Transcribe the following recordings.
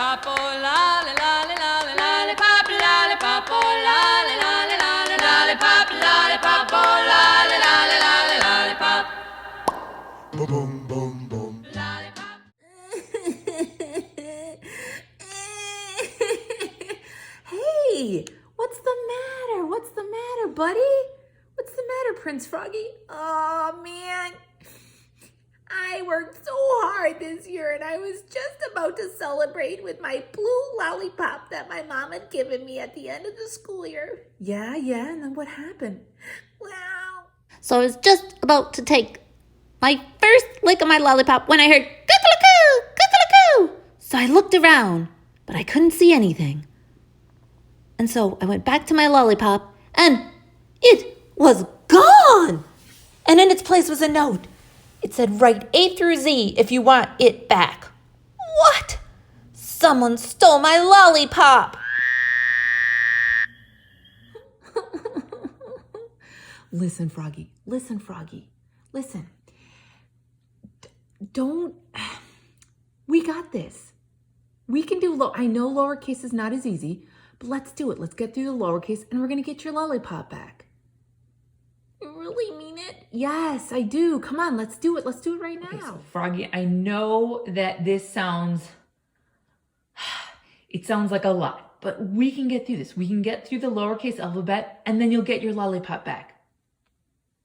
lollipop, oh lolly, lolly, lolly, lollipop, lollipop, oh lolly, lolly, lolly, lollipop, lollipop, oh lolly, lolly, lolly, lollipop. Boom, boom, boom, boom. Lollipop. Hey, what's the matter? What's the matter, buddy? What's the matter, Prince Froggy? Oh, man. I worked so hard this year and I was just about to celebrate with my blue lollipop that my mom had given me at the end of the school year. Yeah, and then what happened? Well, So I was just about to take my first lick of my lollipop when I heard cuckoo, cuckoo. So I looked around, but I couldn't see anything. And so I went back to my lollipop, and it was gone. And in its place was a note. It said, write A through Z if you want it back. What? Someone stole my lollipop. Listen, Froggy. Listen. Don't. We got this. We can do I know lowercase is not as easy, but let's do it. Let's get through the lowercase and we're going to get your lollipop back. You really mean it? Yes, I do. Come on, let's do it. Let's do it right now. Okay, so Froggy, I know that it sounds like a lot, but we can get through this. We can get through the lowercase alphabet and then you'll get your lollipop back.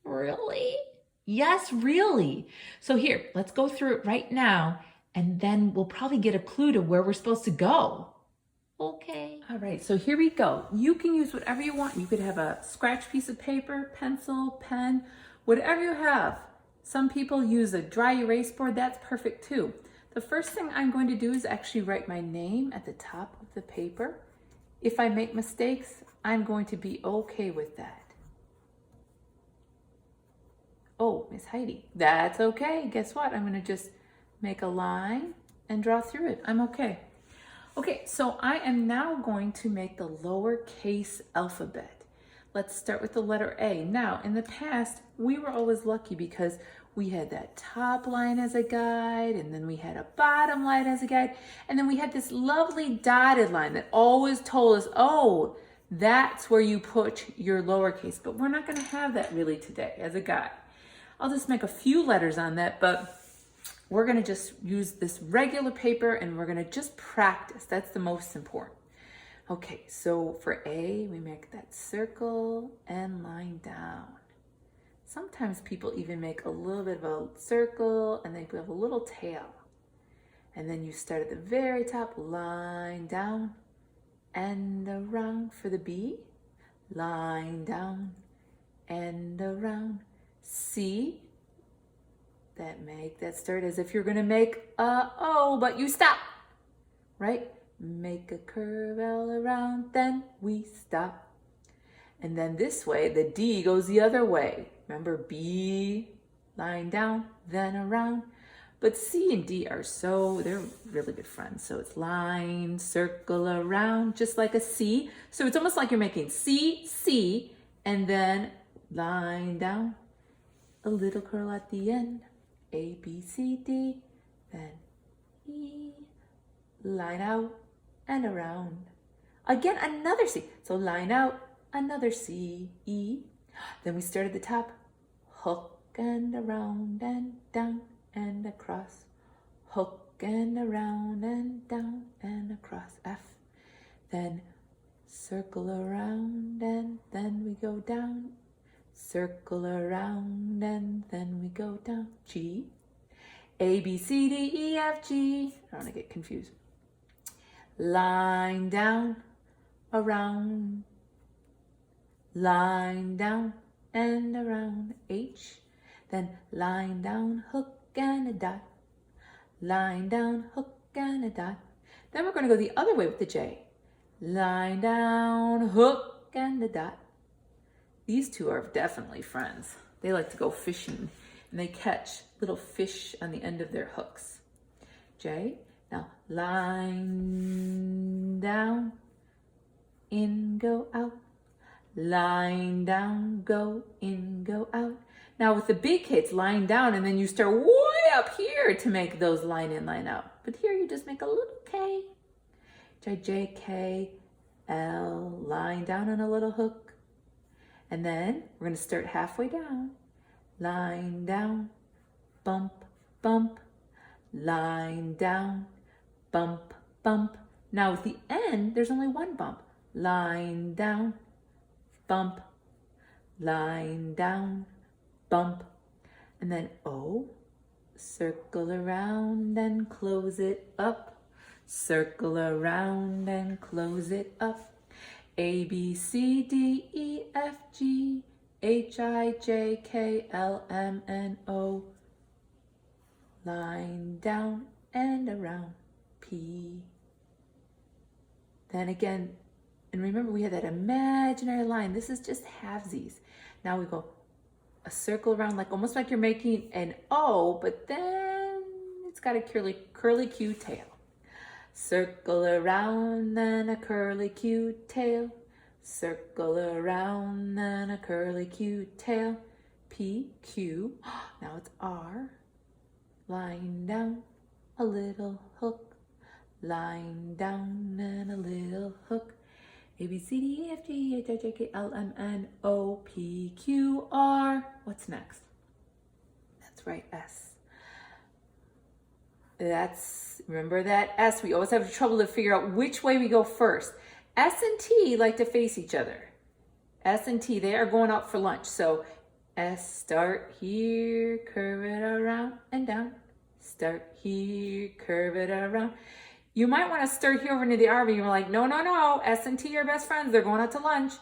Really? Yes, really. So here, let's go through it right now and then we'll probably get a clue to where we're supposed to go. Okay. All right, so here we go. You can use whatever you want. You could have a scratch piece of paper, pencil, pen, whatever you have. Some people use a dry erase board. That's perfect too. The first thing I'm going to do is actually write my name at the top of the paper. If I make mistakes, I'm going to be okay with that. Oh, Miss Heidi, that's okay. Guess what? I'm going to just make a line and draw through it. I'm okay. Okay, so I am now going to make the lowercase alphabet. Let's start with the letter A. Now, in the past, we were always lucky because we had that top line as a guide, and then we had a bottom line as a guide, and then we had this lovely dotted line that always told us, oh, that's where you put your lowercase. But we're not going to have that really today as a guide. I'll just make a few letters on that, but we're going to just use this regular paper and we're going to just practice. That's the most important. Okay, so for A, we make that circle and line down. Sometimes people even make a little bit of a circle and they have a little tail. And then you start at the very top, line down and around for the B. Line down and around. C. Make that start as if you're going to make a O, but you stop, right? Make a curve all around, then we stop. And then this way, the D goes the other way. Remember, B, line down, then around. But C and D they're really good friends. So it's line, circle around, just like a C. So it's almost like you're making C, C, and then line down, a little curl at the end. A, B, C, D, then E, line out and around. Again, another C. So line out, another C, E. Then we start at the top, hook and around and down and across. Hook and around and down and across, F. Then circle around and then we go down. Circle around and then we go down. G. A, B, C, D, E, F, G. I don't want to get confused. Line down, around. Line down and around. H. Then line down, hook and a dot. Line down, hook and a dot. Then we're going to go the other way with the J. Line down, hook and a dot. These two are definitely friends. They like to go fishing and they catch little fish on the end of their hooks. J. Now line down, in, go out. Line down, go in, go out. Now with the big K, it's line down and then you start way up here to make those line in, line out. But here you just make a little K H-I-J-K-L. Line down on a little hook. And then we're going to start halfway down. Line down, bump, bump. Line down, bump, bump. Now with the end, there's only one bump. Line down, bump. Line down, bump. And then O, circle around and close it up. Circle around and close it up. A, B, C, D, E, F, G, H, I, J, K, L, M, N, O. Line down and around, P. Then again, and remember we had that imaginary line. This is just halvesies. Now we go a circle around, like almost like you're making an O, but then it's got a curly Q tail. Circle around and a curly Q tail. Circle around and a curly Q tail. P, Q. Now it's R. Line down, a little hook. Line down and a little hook. A, B, C, D, E, F, G, H, I, J, K, L, M, N, O, P, Q, R. What's next? That's right, S. Remember that S, we always have trouble to figure out which way we go first. S and T like to face each other. S and T, they are going out for lunch. So S, start here, curve it around and down. Start here, curve it around. You might want to start here over into the R, but you're like, no, no, no. S and T are best friends. They're going out to lunch.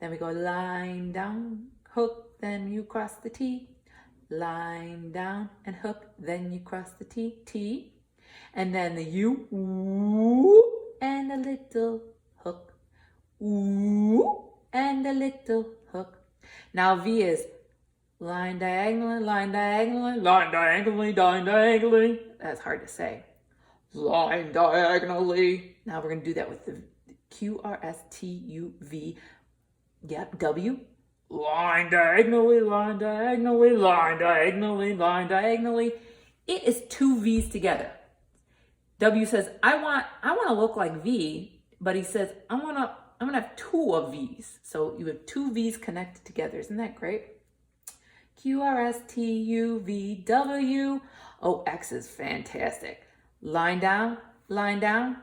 Then we go line down, hook, then you cross the T. Line down and hook, then you cross the T, T. And then the U, ooh, and a little hook. Ooh, and a little hook. Now V is line diagonally, line diagonally, line diagonally, line diagonally. That's hard to say. Line diagonally. Now we're going to do that with the Q, R, S, T, U, V. Yep, W. Line diagonally, line diagonally, line diagonally, line diagonally. It is two V's together. W says, I want to look like V, but he says, I'm gonna have two of V's. So you have two V's connected together. Isn't that great? Q, R, S, T, U, V, W. Oh, X is fantastic. Line down, line down,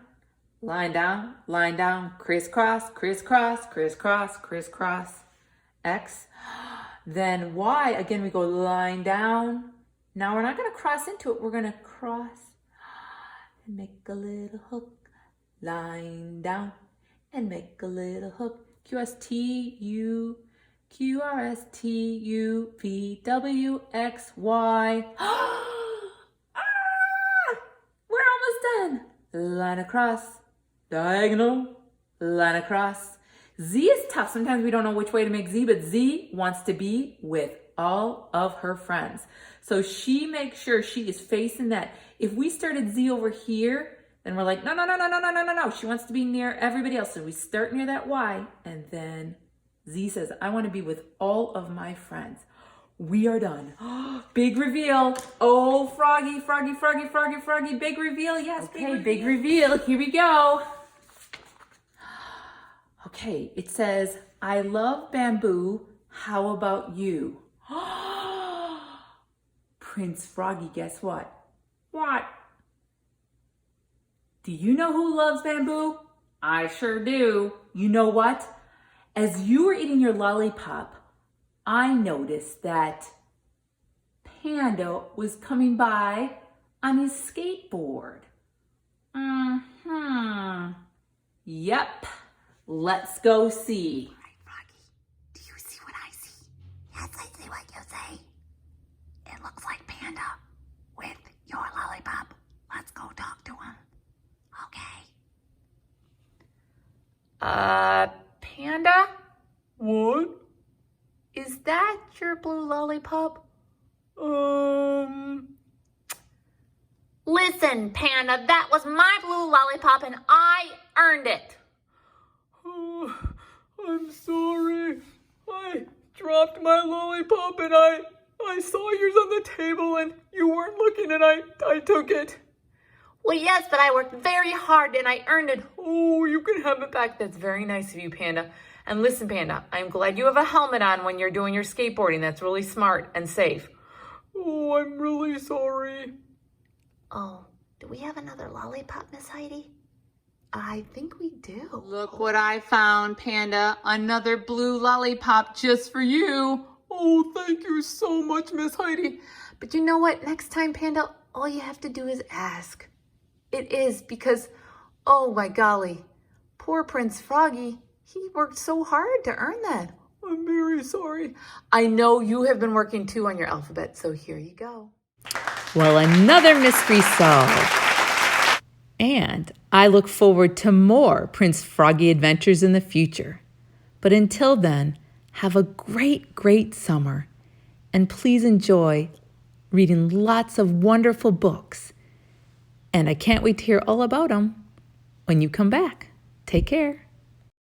line down, line down, crisscross, crisscross, crisscross, crisscross. X. Then Y, again, we go line down. Now we're not going to cross into it. We're going to cross and make a little hook. Line down and make a little hook. Q, S, T, U, Q, R, S, T, U, V, W, X, Y. We're almost done. Line across, diagonal, line across. Z is tough. Sometimes we don't know which way to make Z, but Z wants to be with all of her friends. So she makes sure she is facing that. If we started Z over here, then we're like, no, no, no, no, no, no, no, no, no. She wants to be near everybody else. So we start near that Y, and then Z says, I want to be with all of my friends. We are done. Big reveal. Oh, Froggy, Froggy, Froggy, Froggy, Froggy. Big reveal. Yes, okay, big reveal. Here we go. Okay, it says, I love bamboo. How about you? Prince Froggy, guess what? What? Do you know who loves bamboo? I sure do. You know what? As you were eating your lollipop, I noticed that Panda was coming by on his skateboard. Yep. Let's go see. All right, Froggy, do you see what I see? Yes, I see what you see. It looks like Panda with your lollipop. Let's go talk to him. Okay. Panda? What? Is that your blue lollipop? Listen, Panda, that was my blue lollipop and I earned it. Oh, I'm sorry. I dropped my lollipop and I saw yours on the table and you weren't looking and I took it. Well, yes, but I worked very hard and I earned it. Oh, you can have it back. That's very nice of you, Panda. And listen, Panda, I'm glad you have a helmet on when you're doing your skateboarding. That's really smart and safe. Oh, I'm really sorry. Oh, do we have another lollipop, Miss Heidi? I think we do. Look what I found, Panda. Another blue lollipop just for you. Oh, thank you so much, Miss Heidi. But you know what? Next time, Panda, all you have to do is ask. It is because, oh my golly, poor Prince Froggy, he worked so hard to earn that. I'm very sorry. I know you have been working too on your alphabet, so here you go. Well, another mystery solved. And I look forward to more Prince Froggy adventures in the future. But until then, have a great, great summer. And please enjoy reading lots of wonderful books. And I can't wait to hear all about them when you come back. Take care.